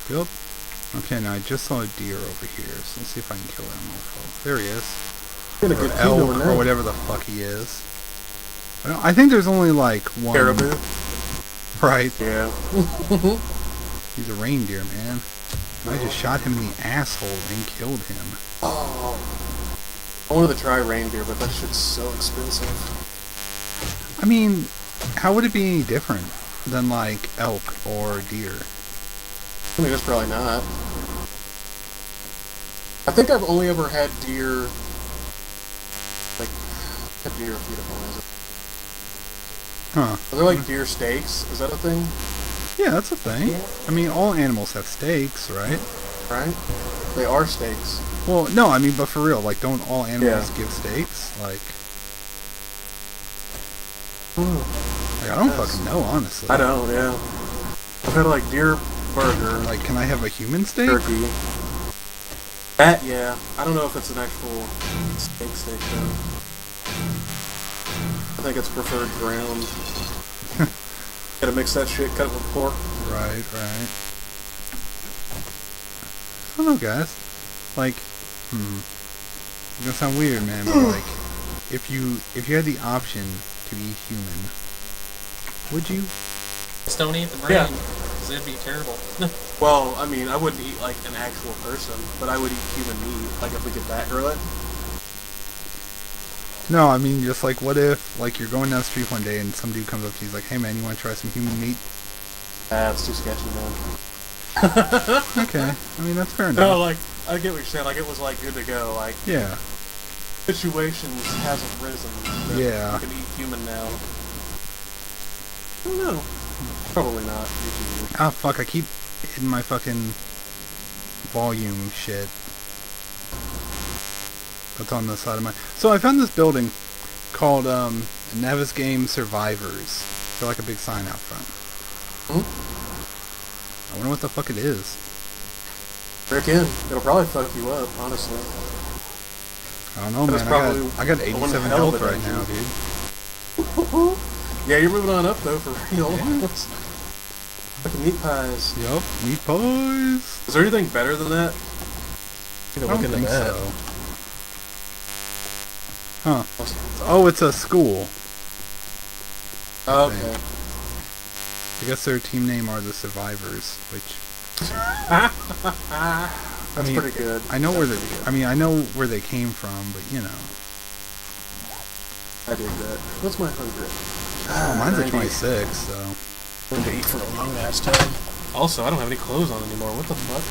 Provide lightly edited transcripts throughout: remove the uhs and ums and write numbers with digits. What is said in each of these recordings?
Yep. Okay, now I just saw a deer over here, so let's see if I can kill that motherfucker. There he is. Get a Or good elk, or whatever the fuck he is. I think there's only like one. Caribou. Right. Yeah. He's a reindeer, man. I just shot him in the asshole and killed him. Oh. I wanted to try reindeer, but that shit's so expensive. I mean, how would it be any different than like elk or deer? I mean, it's probably not. I think I've only ever had deer. Like, deer are beautiful, is it? Huh. Are there like deer steaks? Is that a thing? Yeah, that's a thing. I mean, all animals have steaks, right? Right? They are steaks. Well, no, I mean, but for real, like, don't all animals Yeah. give steaks? Like, I Hmm. don't fucking know, honestly. I don't, yeah. I've had like deer burger, Like, can I have a human steak? turkey. That, yeah. I don't know if it's an actual steak though. I think it's preferred ground. Gotta mix that shit, cut it with pork. Right, right. I don't know, guys. Like, it's gonna sound weird, man, but like, if you had the option to be human, would you? Just don't eat the brain, Yeah. because it'd be terrible. Well, I mean, I wouldn't eat like an actual person, but I would eat human meat, like if we could back grow it. No, I mean, just like, what if, like, you're going down the street one day and some dude comes up to you, he's like, hey man, you wanna try some human meat? That's too sketchy, man. Okay, I mean, that's fair enough. No, like, I get what you're saying, like it was like good to go, like Yeah. situations hasn't risen. That Yeah. You can eat human now. I don't know. Probably not. Ah, fuck, I keep hitting my fucking volume shit. That's on the side of my... So I found this building called, Nevis Game Survivors. They're like a big sign out front. I wonder what the fuck it is. Break in. It'll probably fuck you up, honestly. I don't know, That's man. probably I got one 87 hell of health a right dungeon. now, dude. Yeah, you're moving on up though, for real. Yeah. Fucking meat pies. Yup, meat pies. Is there anything better than that? I don't think so. Huh. Oh, it's a school. Oh, okay. I guess their team name are the Survivors, which... That's mean, pretty good. I know where they... I mean, I know where they came from, but, you know. I dig that. What's my 100? Oh, mine's a 90. 26, so... I'm going to eat for a long ass time. Also, I don't have any clothes on anymore. What the fuck?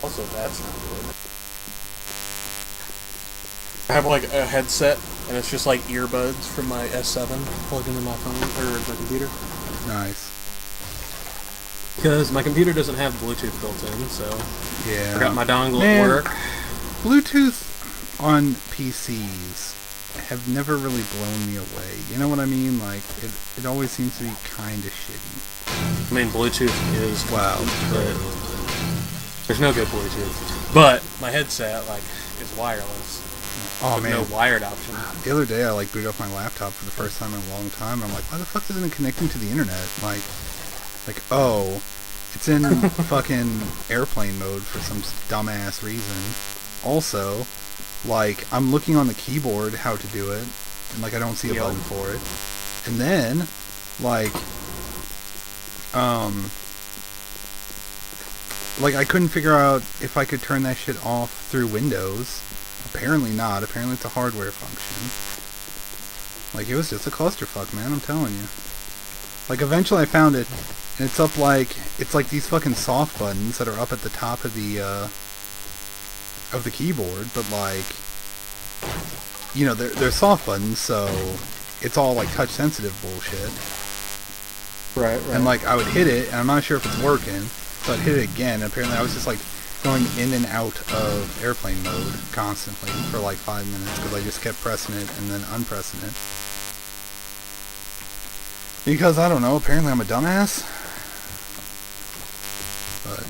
Also, that's not good. I have like a headset, and it's just like earbuds from my S7 plugged into my phone or my computer. Nice. Because my computer doesn't have Bluetooth built in, so Yeah. I got my dongle Man, at work. Bluetooth on PCs have never really blown me away. You know what I mean? Like, it always seems to be kind of shitty. I mean, Bluetooth is Wow. but there's no good Bluetooth. But my headset like is wireless. Oh, With man. no wired option. The other day, I like booted up my laptop for the first time in a long time. I'm like, why the fuck isn't it connecting to the internet? Like, oh, it's in fucking airplane mode for some dumbass reason. Also, like, I'm looking on the keyboard how to do it, and like I don't see a button for it. And then, like I couldn't figure out if I could turn that shit off through Windows. Apparently not. Apparently it's a hardware function. Like, it was just a clusterfuck, man, I'm telling you. Like, eventually I found it, and it's up like... It's like these fucking soft buttons that are up at the top of the keyboard, but like... You know, they're soft buttons, so... It's all, like, touch-sensitive bullshit. Right. And, like, I would hit it, and I'm not sure if it's working, so I'd hit it again, and apparently I was just, like... going in and out of airplane mode constantly for like 5 minutes because I just kept pressing it and then unpressing it. Because, I don't know, apparently I'm a dumbass. But...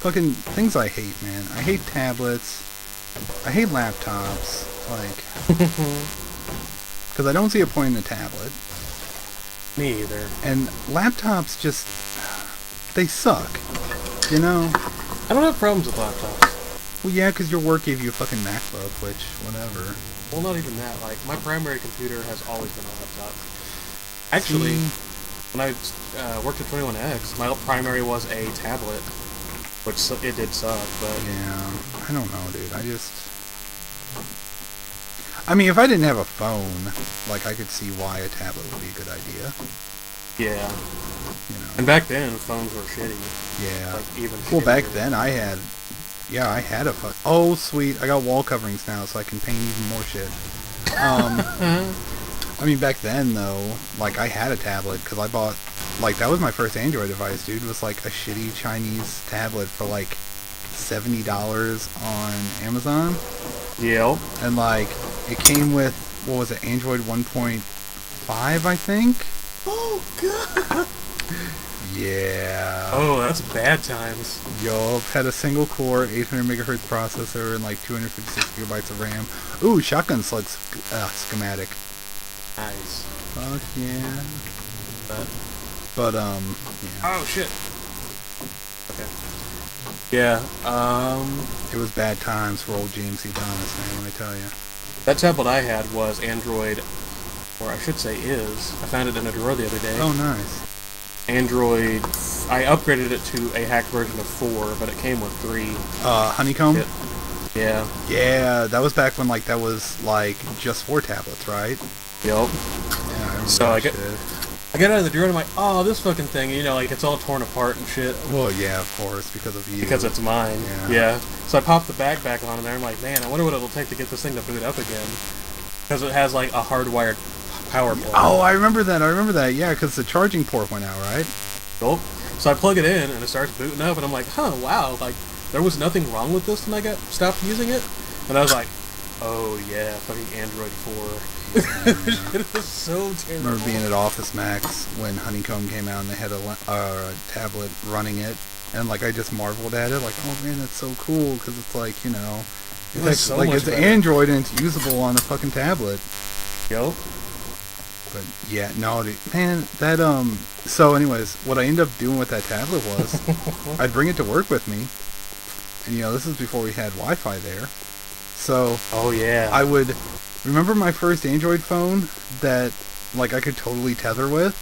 fucking things I hate, man. I hate tablets. I hate laptops. Like... because I don't see a point in a tablet. Me either. And laptops just, they suck, you know? I don't have problems with laptops. Well, yeah, because your work gave you a fucking MacBook, which, whatever. Well, not even that. Like, my primary computer has always been a laptop. Actually, when I worked at 21X, my primary was a tablet, which it did suck, but... Yeah, I don't know, dude. I mean, if I didn't have a phone, like, I could see why a tablet would be a good idea. Yeah. You know. And back then, phones were shitty. Yeah. Like, even Well, back shittier. then, I had a fuck. Oh, sweet. I got wall coverings now, so I can paint even more shit. I mean, back then, though, like, I had a tablet, because I bought, like, that was my first Android device, dude. It was, like, a shitty Chinese tablet for, like, $70 on Amazon. Yep. And, like, it came with, what was it, Android 1.5, I think? Oh, God! Yeah. Oh, that's bad times. Yup, had a single core, 800 megahertz processor, and like 256 gigabytes of RAM. Ooh, shotgun slug schematic. Nice. Fuck yeah. But yeah. Oh, shit. Okay. Yeah, It was bad times for old GMC Thomas, man, let me tell you. that tablet I had was Android, or I should say is. I found it in a drawer the other day. Oh, nice. Android, I upgraded it to a hacked version of 4, but it came with 3. Honeycomb? Yeah. Yeah, that was back when, like, that was, like, just 4 tablets, right? Yup. Yeah, I remember So that I get out of the drawer and I'm like, oh, this fucking thing, you know, like, it's all torn apart and shit. Well, yeah, of course, because of you. Because it's mine. Yeah. So I popped the bag back on in there, I'm like, man, I wonder what it'll take to get this thing to boot up again. Because it has, like, a hardwired power port. Oh, I remember that, yeah, because the charging port went out, right? Nope. So I plug it in and it starts booting up and I'm like, huh, wow, like, there was nothing wrong with this when I stopped using it. And I was like, oh yeah, fucking Android 4. It was so I terrible. remember being at Office Max when Honeycomb came out and they had a tablet running it, and like I just marveled at it, like, oh man, that's so cool, because it's like, you know, it's like, so like much it's better. Android and it's usable on a fucking tablet. Yo. But yeah, no, dude, man, that So, anyways, what I ended up doing with that tablet was I'd bring it to work with me, and you know, this is before we had Wi-Fi there, so Oh yeah. I would remember my first Android phone that like I could totally tether with.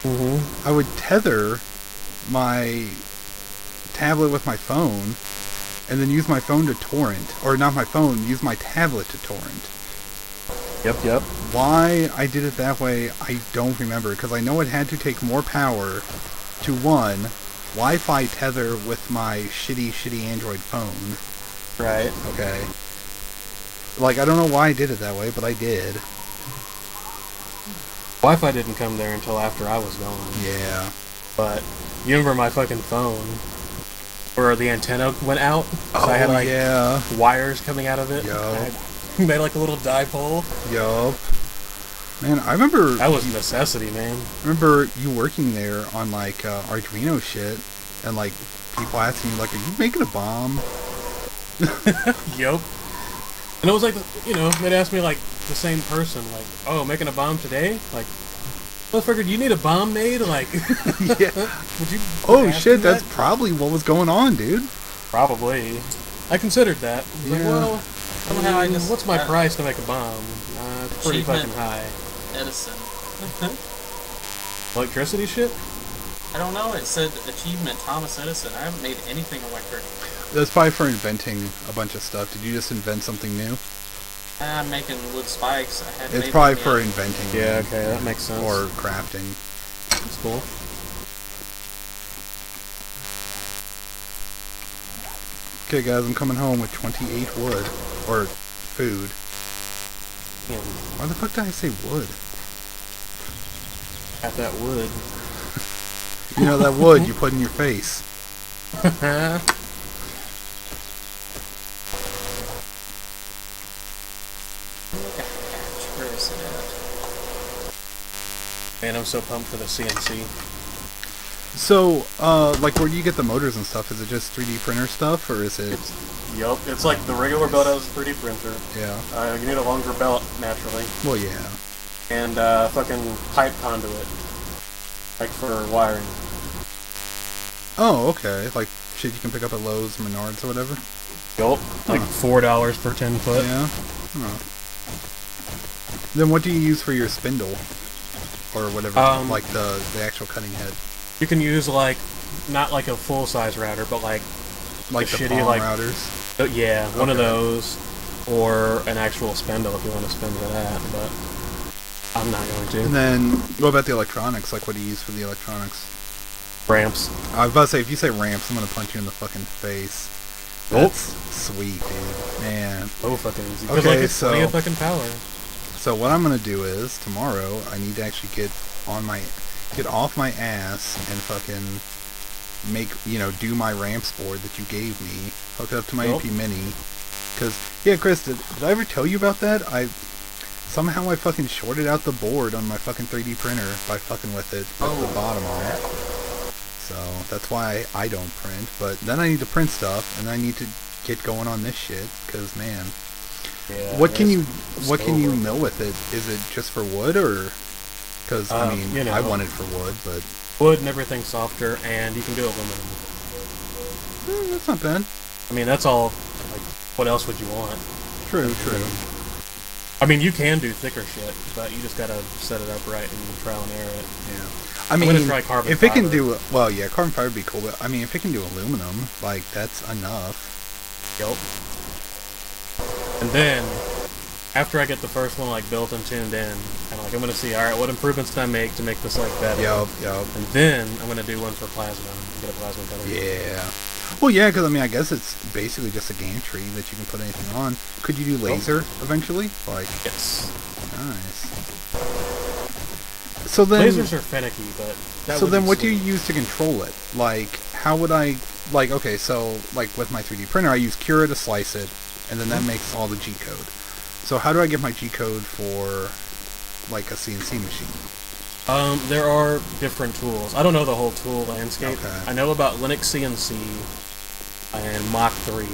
Mm-hmm. I would tether my tablet with my phone, and then use my phone to torrent, or not my phone, use my tablet to torrent. Yep. Why I did it that way, I don't remember, because I know it had to take more power to, one, Wi-Fi tether with my shitty Android phone. Right. Okay. Like, I don't know why I did it that way, but I did. Wi-Fi didn't come there until after I was gone. Yeah. But you remember my fucking phone where the antenna went out? So I had like yeah. wires coming out of it. Yup. I had made like a little dipole. Yup. Man, I remember... That was a necessity, man. remember you working there on, like, Arduino shit, and, like, people asking you, like, are you making a bomb? Yup. And it was like, you know, they'd ask me, like, the same person, like, oh, making a bomb today? Like, motherfucker, do you need a bomb made? Like, Yeah. would you Oh, ask shit, me that's that? probably what was going on, dude. Probably. I considered that. I was like, Yeah. well, Somehow I just what's my price to make a bomb? It's pretty Achievement. fucking high. Edison. Electricity shit? I don't know. It said achievement Thomas Edison. I haven't made anything electric. That's probably for inventing a bunch of stuff. Did you just invent something new? I'm making wood spikes. I hadn't It's made probably them for yet. inventing. Yeah, them. okay, that makes sense. Or crafting. That's cool. Okay, guys, I'm coming home with 28 wood. Or food. Damn, Why the fuck did I say wood? got that wood. You know that wood you put in your face. Where is it at? Man, I'm so pumped for the CNC. So, like, where do you get the motors and stuff? Is it just 3D printer stuff, or is it? Yup, it's like the regular belt has a 3D printer. Yeah. You need a longer belt, naturally. Well, yeah. And fucking pipe conduit. Like for wiring. Oh, okay. Like shit you can pick up at Lowe's, Menards, or whatever. Yup. Like $4 per 10 foot. Yeah. Oh. Then what do you use for your spindle, or whatever? Like the actual cutting head. You can use like not like a full size router, but like the shitty palm like routers. Yeah, one of those, or an actual spindle if you want to spin for that. But I'm not going to. And then what about the electronics? Like, what do you use for the electronics? Ramps. I was about to say, if you say ramps, I'm gonna punch you in the fucking face. That's sweet, dude. Man. Oh, fucking easy. Okay, like, it's plenty of fucking power. So what I'm gonna do is tomorrow I need to actually get off my ass and fucking do my ramps board that you gave me. Hook it up to my AP Mini. Cause yeah, Chris, did I ever tell you about that? Somehow I fucking shorted out the board on my fucking 3D printer by fucking with it with the bottom on it. So that's why I don't print. But then I need to print stuff, and I need to get going on this shit. Cause man, yeah, what can you mill with it? Is it just for wood or? Cause I mean, I want it for wood, but wood and everything's softer, and you can do aluminum. That's not bad. I mean, that's all. Like, what else would you want? True. I mean, you can do thicker shit, but you just gotta set it up right and trial and error it. Yeah. I mean, I'm gonna try carbon if fiber. it can do, well, yeah, carbon fiber would be cool, but I mean, if it can do aluminum, like, that's enough. Yup. And then, after I get the first one, like, built and tuned in, and, like, I'm gonna see, alright, what improvements can I make to make this, like, better? Yup. And then, I'm gonna do one for plasma, get a plasma cutter. Yeah. Well, yeah, because, I mean, I guess it's basically just a gantry that you can put anything on. Could you do laser eventually? Like, yes. Nice. So then... Lasers are finicky, but... So then what do you use to control it? Like, how would I... Like, okay, so, like, with my 3D printer, I use Cura to slice it, and then that makes all the G-code. So how do I get my G-code for, like, a CNC machine? There are different tools. I don't know the whole tool landscape. Okay. I know about Linux CNC and Mach 3.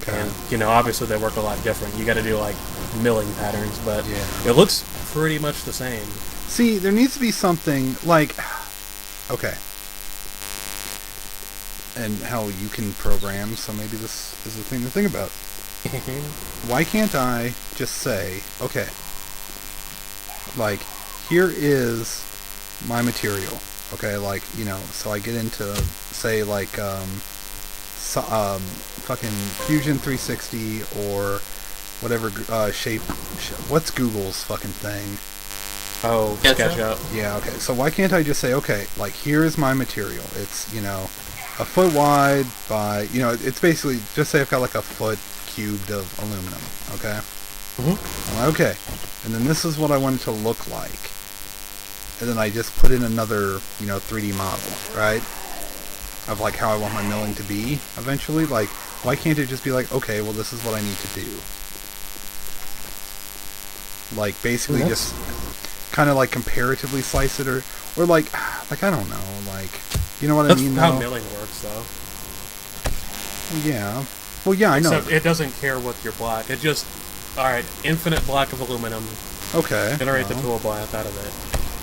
Okay. And, obviously they work a lot different. You gotta do, like, milling patterns, but yeah. It looks pretty much the same. See, there needs to be something, like... Okay. And hell, you can program, so maybe this is the thing to think about. Why can't I just say, okay, like, here is my material, okay, like, so I get into, say, like, fucking Fusion 360 or whatever what's Google's fucking thing? Oh, SketchUp. Yeah, okay, so why can't I just say, okay, like, here is my material, it's, a foot wide by, it's basically, just say I've got like a foot cubed of aluminum, okay? Mm-hmm. I'm like, okay, and then this is what I want it to look like. And then I just put in another, 3D model, right? Of like how I want my milling to be eventually. Like, why can't it just be like, okay, well, this is what I need to do? Like, basically just kind of like comparatively slice it or like I don't know, like, you know what I mean? That's how milling works, though. Yeah. Well, yeah, I know. Except it doesn't care what your block. It just, alright, infinite block of aluminum. Okay. Generate the tool block out of it.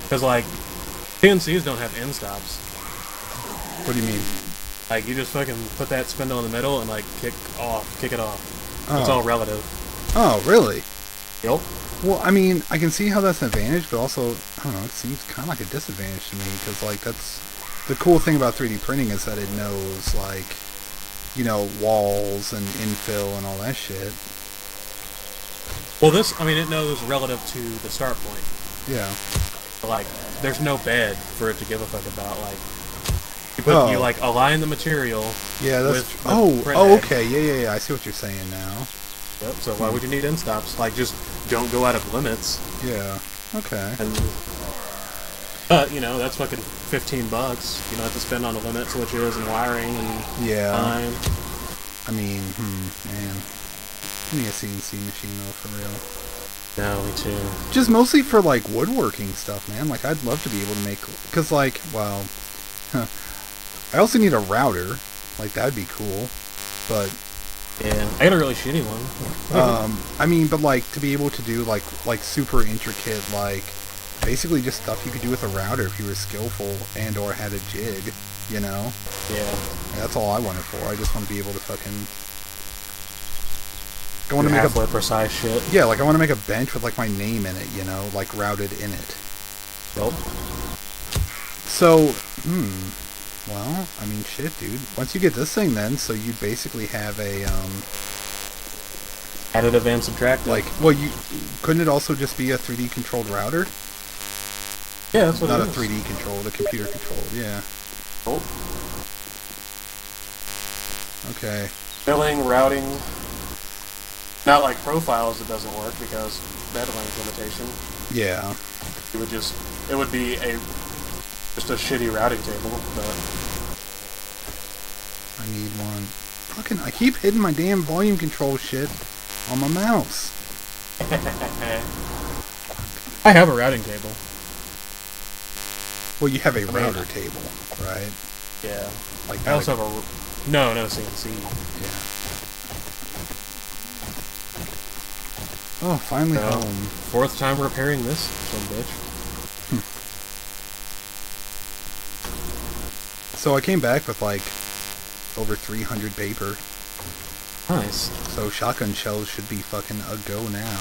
Because, like, CNCs don't have end stops. What do you mean? Like, you just fucking put that spindle in the middle and, like, kick it off. Oh. It's all relative. Oh, really? Yep. Well, I mean, I can see how that's an advantage, but also, I don't know, it seems kind of like a disadvantage to me, because, like, that's... The cool thing about 3D printing is that it knows, like, walls and infill and all that shit. Well, it knows relative to the start point. Yeah. Like, there's no bed for it to give a fuck about, like... You like, align the material. Yeah, that's... with okay, yeah, I see what you're saying now. Yep, so why would you need end stops? Like, just don't go out of limits. Yeah, okay. And, that's fucking $15. You don't have to spend on the limit switches and wiring and time. I mean, man. I need a CNC machine, though, for real. No, me too. Just mostly for, like, woodworking stuff, man. Like, I'd love to be able to make... Because, like, well... I also need a router. Like, that'd be cool. But, Yeah, I got a really shitty one. I mean, but like, to be able to do like super intricate, like, basically just stuff you could do with a router if you were skillful and or had a jig, you know? Yeah. That's all I want it for. I just want to be able to fucking... I want Do to make halfway a... precise shit. Yeah, like, I want to make a bench with, like, my name in it, you know? Like, routed in it. Nope. So, well, I mean, shit, dude. Once you get this thing, then, so you basically have a, Additive and subtractive. like, well, you... Couldn't it also just be a 3D controlled router? Yeah, that's what Not it a is. 3D controlled, a computer controlled, yeah. Nope. Okay. Billing, routing. Not like profiles, it doesn't work because that length limitation. Yeah. It would be just a shitty routing table, but I need one. Fucking, I keep hitting my damn volume control shit on my mouse. I have a routing table. Well, you have a router table, right? Yeah. Like, I also have no CNC. Yeah. Oh, finally So, home. Fourth time repairing this son of a bitch. So I came back with like over 300 paper. Nice. So shotgun shells should be fucking a go now.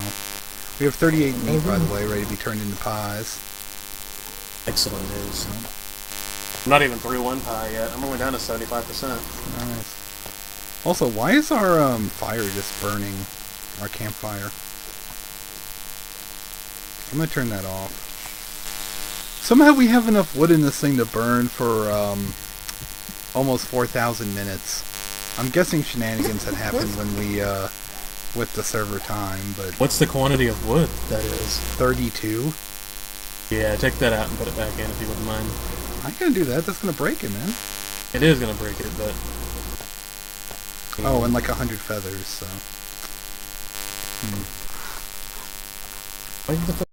We have 38 meat, by the way, ready to be turned into pies. Excellent news. I'm not even through one pie yet. I'm only down to 75%. Nice. Also, why is our fire just burning? Our campfire. I'm gonna turn that off. Somehow we have enough wood in this thing to burn for almost 4,000 minutes. I'm guessing shenanigans had happened when we with the server time, but What's the quantity of wood that is? 32. Yeah, take that out and put it back in if you wouldn't mind. I ain't gonna do that. That's gonna break it, man. It is gonna break it, but Oh, and like 100 feathers. So. Why the fuck